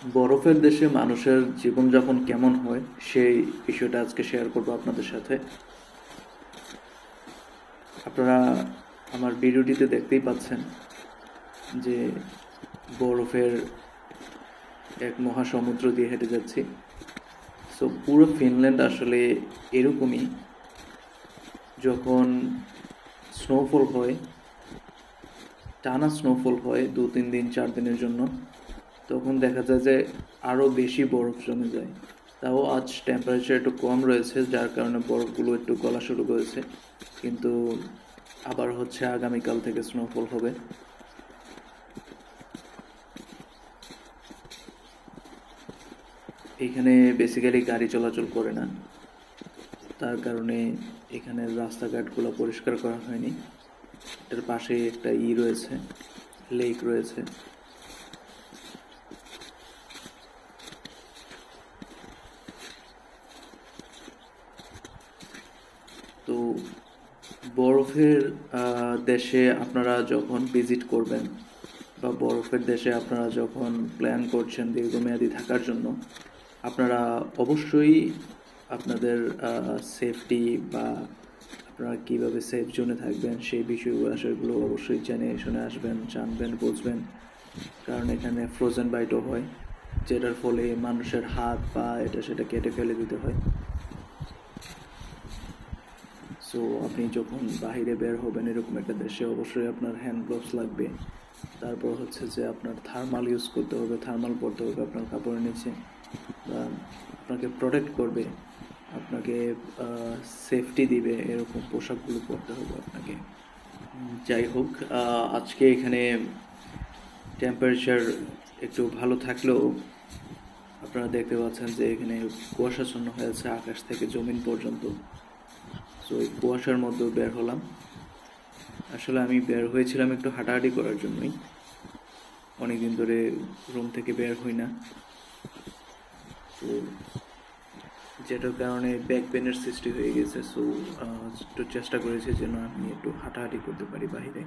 বরফের দেশে মানুষের জীবনযাপন কেমন হয় সেই বিষয়টা আজকে শেয়ার করব আপনাদের সাথে। আপনারা আমার ভিডিওটিতে দেখতেই পাচ্ছেন যে বরফের এক মহাসমুদ্র দিয়ে হেঁটে যাচ্ছি। সো পুরো ফিনল্যান্ড আসলে এরকমই। যখন স্নোফল হয়, টানা স্নোফল হয় 2-3 দিন 4 দিনের জন্য, তখন দেখা যায় যে আরও বেশি বরফ জমে যায়। তাও আজ টেম্পারেচার একটু কম রয়েছে, যার কারণে বরফগুলো একটু গলা শুরু করেছে, কিন্তু আবার হচ্ছে আগামীকাল থেকে স্নোফল হবে। এখানে বেসিক্যালি গাড়ি চলাচল করে না, তার কারণে এখানে রাস্তাঘাটগুলো পরিষ্কার করা হয়নি। এটার পাশে একটা রয়েছে, লেক রয়েছে। তো বরফের দেশে আপনারা যখন ভিজিট করবেন বা বরফের দেশে আপনারা যখন প্ল্যান করছেন দীর্ঘমেয়াদী থাকার জন্য, আপনারা অবশ্যই আপনাদের সেফটি বা আপনারা কীভাবে সেফ জোনে থাকবেন সেই বিষয়গুলো অবশ্যই জেনে শুনে আসবেন, জানবেন, বুঝবেন। কারণ এখানে ফ্রোজেন বাইটও হয়, যেটার ফলে মানুষের হাত পা এটা সেটা কেটে ফেলে দিতে হয়। সো আপনি যখন বাইরে বের হবেন এরকম একটা দেশে, অবশ্যই আপনার হ্যান্ড গ্লোভস লাগবে। তারপর হচ্ছে যে আপনার থার্মাল ইউজ করতে হবে, থার্মাল পরতে হবে আপনার কাপড়ের নিচে, বা আপনাকে প্রোটেক্ট করবে, আপনাকে সেফটি দিবে, এরকম পোশাকগুলো পরতে হবে আপনাকে। যাই হোক, আজকে এখানে টেম্পারেচার একটু ভালো থাকলেও আপনারা দেখতে পাচ্ছেন যে এখানে কুয়াশাচ্ছন্ন হয়েছে আকাশ থেকে জমিন পর্যন্ত। সো এই কুয়াশার মধ্যেও বের হলাম। আসলে আমি বের হয়েছিলাম একটু হাঁটাহাঁটি করার জন্যই, অনেকদিন ধরে রুম থেকে বের হই না। তো যেটার কারণে ব্যাক পেনের সৃষ্টি হয়ে গেছে। সো একটু চেষ্টা করেছি যেন আমি একটু হাঁটাহাঁটি করতে পারি বাইরে।